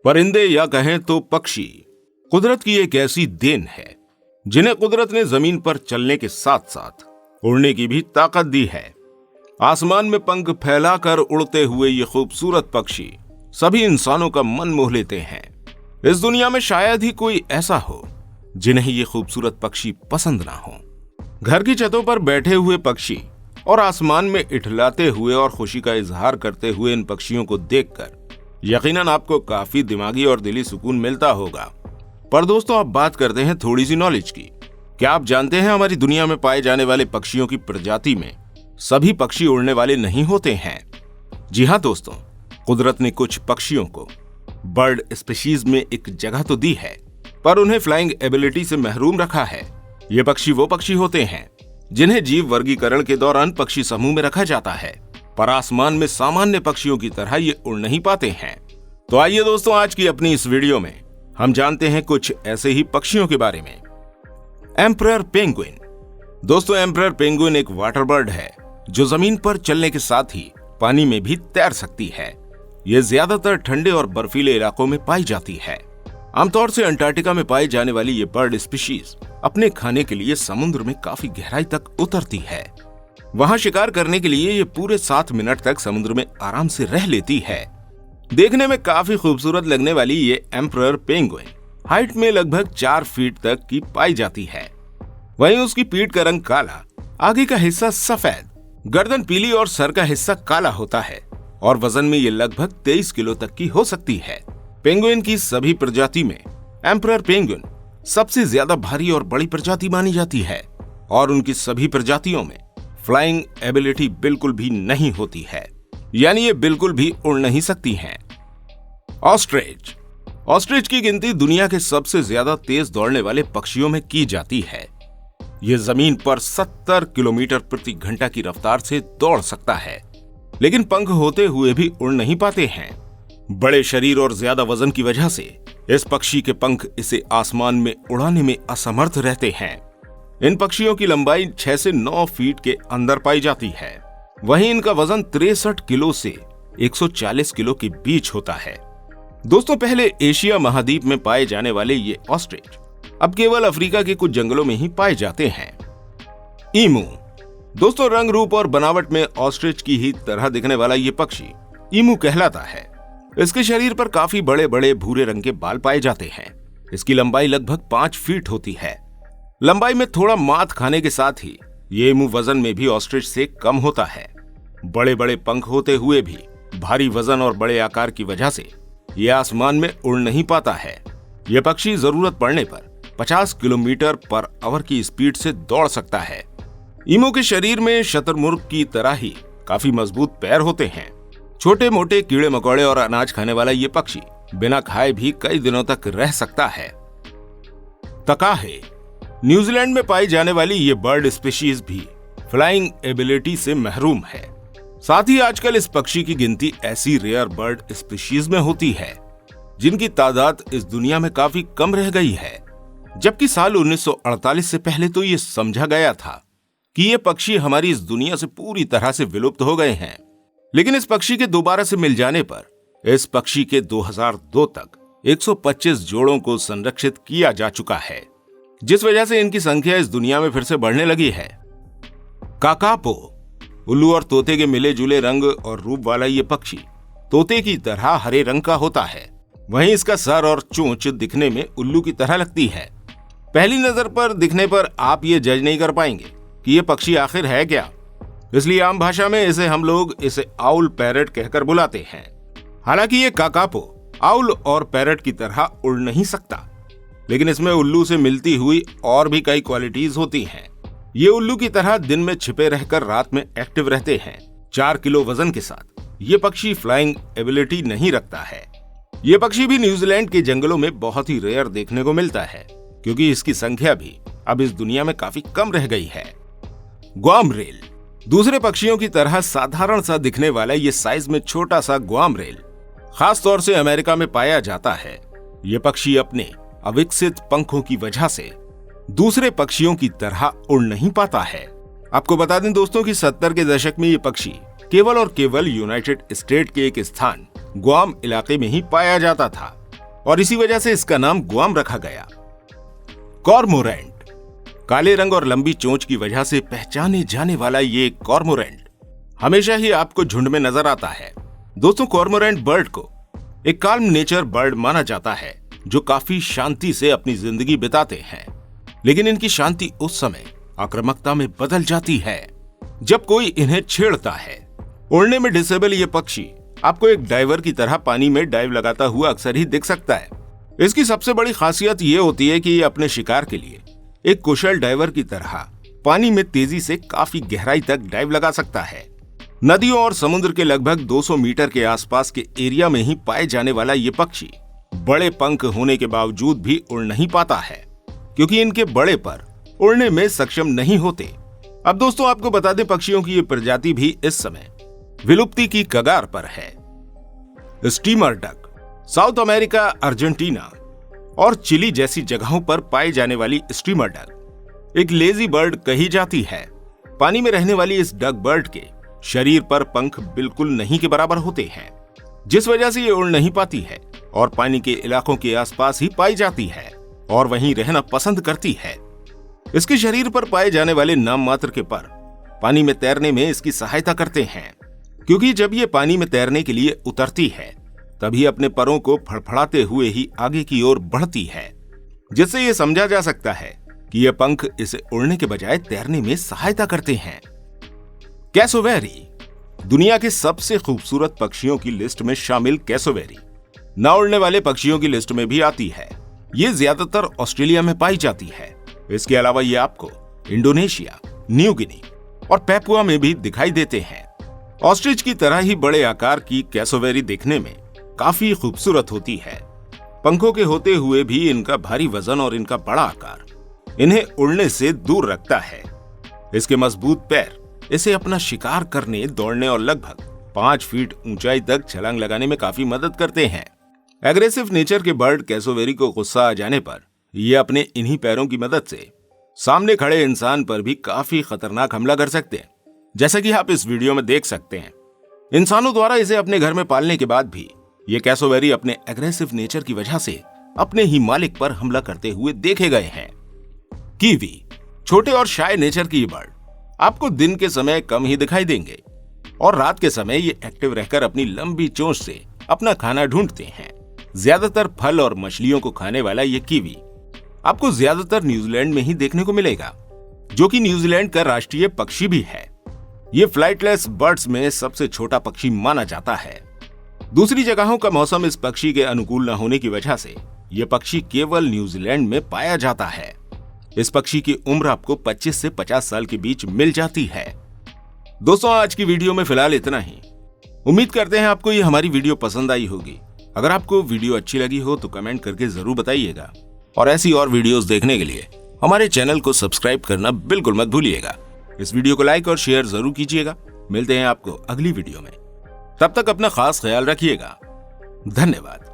परिंदे या कहें तो पक्षी कुदरत की एक ऐसी देन है जिन्हें कुदरत ने जमीन पर चलने के साथ साथ उड़ने की भी ताकत दी है। आसमान में पंख फैलाकर उड़ते हुए ये खूबसूरत पक्षी सभी इंसानों का मन मोह लेते हैं। इस दुनिया में शायद ही कोई ऐसा हो जिन्हें ये खूबसूरत पक्षी पसंद ना हो। घर की छतों पर बैठे हुए पक्षी और आसमान में इठलाते हुए और खुशी का इजहार करते हुए इन पक्षियों को देखकर यकीनन आपको काफी दिमागी और दिली सुकून मिलता होगा। पर दोस्तों, अब बात करते हैं थोड़ी सी नॉलेज की। क्या आप जानते हैं हमारी दुनिया में पाए जाने वाले पक्षियों की प्रजाति में सभी पक्षी उड़ने वाले नहीं होते हैं? जी हाँ दोस्तों, कुदरत ने कुछ पक्षियों को बर्ड स्पीशीज में एक जगह तो दी है, पर उन्हें फ्लाइंग एबिलिटी से महरूम रखा है। ये पक्षी वो पक्षी होते हैं जिन्हें जीव वर्गीकरण के दौरान पक्षी समूह में रखा जाता है, पर आसमान में सामान्य पक्षियों की तरह ये उड़ नहीं पाते हैं। तो आइए दोस्तों, आज की अपनी इस वीडियो में हम जानते हैं कुछ ऐसे ही पक्षियों के बारे में। Emperor penguin. दोस्तों, एम्परर पेंगुइन एक वाटर बर्ड है जो जमीन पर चलने के साथ ही पानी में भी तैर सकती है। ये ज्यादातर ठंडे और बर्फीले इलाकों में पाई जाती है। आमतौर से अंटार्कटिका में पाई जाने वाली ये बर्ड स्पीशीज अपने खाने के लिए समुद्र में काफी गहराई तक उतरती है। वहां शिकार करने के लिए ये पूरे 7 मिनट तक समुद्र में आराम से रह लेती है। देखने में काफी खूबसूरत लगने वाली ये एम्परर पेंगुइन हाइट में लगभग 4 फीट तक की पाई जाती है। वहीं उसकी पीठ का रंग काला, आगे का हिस्सा सफेद, गर्दन पीली और सर का हिस्सा काला होता है और वजन में ये लगभग 23 किलो तक की हो सकती है। पेंगुइन की सभी प्रजाति में एम्परर पेंगुइन सबसे ज्यादा भारी और बड़ी प्रजाति मानी जाती है और उनकी सभी प्रजातियों में फ्लाइंग एबिलिटी बिल्कुल भी नहीं होती है, यानी ये बिल्कुल भी उड़ नहीं सकती हैं। ऑस्ट्रिच। ऑस्ट्रिच की गिनती दुनिया के सबसे ज्यादा तेज दौड़ने वाले पक्षियों में की जाती है। ये जमीन पर 70 किलोमीटर प्रति घंटा की रफ्तार से दौड़ सकता है, लेकिन पंख होते हुए भी उड़ नहीं पाते हैं। बड़े शरीर और ज्यादा वजन की वजह से इस पक्षी के पंख इसे आसमान में उड़ाने में असमर्थ रहते हैं। इन पक्षियों की लंबाई 6 से 9 फीट के अंदर पाई जाती है। वहीं इनका वजन 63 किलो से 140 किलो के बीच होता है। दोस्तों, पहले एशिया महाद्वीप में पाए जाने वाले ये ऑस्ट्रिच अब केवल अफ्रीका के कुछ जंगलों में ही पाए जाते हैं। ईमू। दोस्तों, रंग रूप और बनावट में ऑस्ट्रिच की ही तरह दिखने वाला ये पक्षी ईमू कहलाता है। इसके शरीर पर काफी बड़े बड़े भूरे रंग के बाल पाए जाते हैं। इसकी लंबाई लगभग 5 फीट होती है। लंबाई में थोड़ा मात खाने के साथ ही ये ईमू वजन में भी ऑस्ट्रिच से कम होता है। बड़े बड़े पंख होते हुए भी भारी वजन और बड़े आकार की वजह से ये आसमान में उड़ नहीं पाता है। ये पक्षी जरूरत पड़ने पर 50 किलोमीटर पर आवर की स्पीड से दौड़ सकता है। ईमू के शरीर में शतुरमुर्ग की तरह ही काफी मजबूत पैर होते हैं। छोटे मोटे कीड़े मकोड़े और अनाज खाने वाला ये पक्षी बिना खाए भी कई दिनों तक रह सकता है। तकाहे। न्यूजीलैंड में पाई जाने वाली ये बर्ड स्पीशीज भी फ्लाइंग एबिलिटी से महरूम है। साथ ही आजकल इस पक्षी की गिनती ऐसी रेयर बर्ड स्पीशीज में होती है जिनकी तादाद इस दुनिया में काफी कम रह गई है। जबकि साल 1948 से पहले तो ये समझा गया था कि ये पक्षी हमारी इस दुनिया से पूरी तरह से विलुप्त हो गए हैं। लेकिन इस पक्षी के दोबारा से मिल जाने पर इस पक्षी के 2002 तक 125 जोड़ों को संरक्षित किया जा चुका है, जिस वजह से इनकी संख्या इस दुनिया में फिर से बढ़ने लगी है। काकापो। उल्लू और तोते के मिले जुले रंग और रूप वाला ये पक्षी तोते की तरह हरे रंग का होता है। वहीं इसका सर और चोंच दिखने में उल्लू की तरह लगती है। पहली नजर पर दिखने पर आप ये जज नहीं कर पाएंगे कि ये पक्षी आखिर है क्या, इसलिए आम भाषा में हम लोग इसे आउल पैरट कहकर बुलाते हैं। हालांकि ये काकापो आउल और पैरट की तरह उड़ नहीं सकता, लेकिन इसमें उल्लू से मिलती हुई और भी कई क्वालिटीज होती हैं। ये उल्लू की तरह दिन में छिपे रहकर रात में एक्टिव रहते हैं। 4 किलो वजन के साथ ये पक्षी फ्लाइंग एबिलिटी नहीं रखता है। ये पक्षी भी न्यूजीलैंड के जंगलों में बहुत ही रेयर देखने को मिलता है, क्योंकि इसकी संख्या भी अब इस दुनिया में काफी कम रह गई है। ग्वाम रेल। दूसरे पक्षियों की तरह साधारण सा दिखने वाला ये साइज में छोटा सा ग्वाम रेल खास तौर से अमेरिका में पाया जाता है। ये पक्षी अपने अविकसित पंखों की वजह से दूसरे पक्षियों की तरह उड़ नहीं पाता है। आपको बता दें दोस्तों कि 70 के दशक में ये पक्षी केवल और केवल यूनाइटेड स्टेट के एक स्थान ग्वाम इलाके में ही पाया जाता था। और इसी वजह से इसका नाम गुआम रखा गया। कॉर्मोरेंट, काले रंग और लंबी चोंच की वजह से पहचाने जाने वाला ये कॉर्मोरेंट हमेशा ही आपको झुंड में नजर आता है। दोस्तों, कॉर्मोरेंट बर्ड को एक काल्म नेचर बर्ड माना जाता है जो काफी शांति से अपनी जिंदगी बिताते हैं, लेकिन इनकी शांति उस समय आक्रामकता में बदल जाती है जब कोई इन्हें छेड़ता है। उड़ने में डिसेबल ये पक्षी आपको एक डाइवर की तरह पानी में डाइव लगाता हुआ अक्सर ही दिख सकता है। इसकी सबसे बड़ी खासियत ये होती है कि ये अपने शिकार के लिए एक कुशल डाइवर की तरह पानी में तेजी से काफी गहराई तक डाइव लगा सकता है। नदियों और समुद्र के लगभग 200 मीटर के आसपास के एरिया में ही पाए जाने वाला ये पक्षी बड़े पंख होने के बावजूद भी उड़ नहीं पाता है, क्योंकि इनके बड़े पर उड़ने में सक्षम नहीं होते। अब दोस्तों, आपको बता दें, पक्षियों की ये प्रजाति भी इस समय विलुप्ति की कगार पर है। Steamer duck south America, Argentina और चिली जैसी जगहों पर पाई जाने वाली स्टीमर डक एक लेजी बर्ड कही जाती है। पानी में रहने वाली इस डक बर्ड के शरीर पर पंख बिल्कुल नहीं के बराबर होते हैं, जिस वजह से ये उड़ नहीं पाती है और पानी के इलाकों के आसपास ही पाई जाती है और वहीं रहना पसंद करती है। इसके शरीर पर पाए जाने वाले नाम मात्र के पर पानी में तैरने में इसकी सहायता करते हैं, क्योंकि जब ये पानी में तैरने के लिए उतरती है तभी अपने परों को फड़फड़ाते हुए ही आगे की ओर बढ़ती है, जिससे ये समझा जा सकता है कि ये पंख इसे उड़ने के बजाय तैरने में सहायता करते हैं। कैसोवेरी दुनिया के सबसे खूबसूरत पक्षियों की लिस्ट में शामिल कैसोवेरी न उड़ने वाले पक्षियों की लिस्ट में भी आती है। ये ज्यादातर ऑस्ट्रेलिया में पाई जाती है। इसके अलावा ये आपको इंडोनेशिया, न्यू गिनी और पैपुआ में भी दिखाई देते हैं। ऑस्ट्रिच की तरह ही बड़े आकार की कैसोवेरी देखने में काफी खूबसूरत होती है। पंखों के होते हुए भी इनका भारी वजन और इनका बड़ा आकार इन्हें उड़ने से दूर रखता है। इसके मजबूत पैर इसे अपना शिकार करने, दौड़ने और लगभग 5 फीट ऊंचाई तक छलांग लगाने में काफी मदद करते हैं। एग्रेसिव नेचर के बर्ड कैसोवेरी को गुस्सा आ जाने पर ये अपने इन्हीं पैरों की मदद से सामने खड़े इंसान पर भी काफी खतरनाक हमला कर सकते हैं, जैसा कि आप इस वीडियो में देख सकते हैं। इंसानों द्वारा इसे अपने घर में पालने के बाद भी ये कैसोवेरी अपने एग्रेसिव नेचर की वजह से अपने ही मालिक पर हमला करते हुए देखे गए हैं। कीवी छोटे और शाय नेचर की ये बर्ड आपको दिन के समय कम ही दिखाई देंगे और रात के समय ये एक्टिव रहकर अपनी लंबी चोंच से अपना खाना ढूंढते हैं। ज्यादातर फल और मछलियों को खाने वाला ये कीवी आपको ज्यादातर न्यूजीलैंड में ही देखने को मिलेगा, जो कि न्यूजीलैंड का राष्ट्रीय पक्षी भी है। ये फ्लाइटलेस बर्ड्स में सबसे छोटा पक्षी माना जाता है। दूसरी जगहों का मौसम इस पक्षी के अनुकूल न होने की वजह से यह पक्षी केवल न्यूजीलैंड में पाया जाता है। इस पक्षी की उम्र आपको 25 से 50 साल के बीच मिल जाती है। दोस्तों, आज की वीडियो में फिलहाल इतना ही। उम्मीद करते हैं आपको ये हमारी वीडियो पसंद आई होगी। अगर आपको वीडियो अच्छी लगी हो तो कमेंट करके जरूर बताइएगा और ऐसी और वीडियोस देखने के लिए हमारे चैनल को सब्सक्राइब करना बिल्कुल मत भूलिएगा। इस वीडियो को लाइक और शेयर जरूर कीजिएगा। मिलते हैं आपको अगली वीडियो में। तब तक अपना खास ख्याल रखिएगा। धन्यवाद।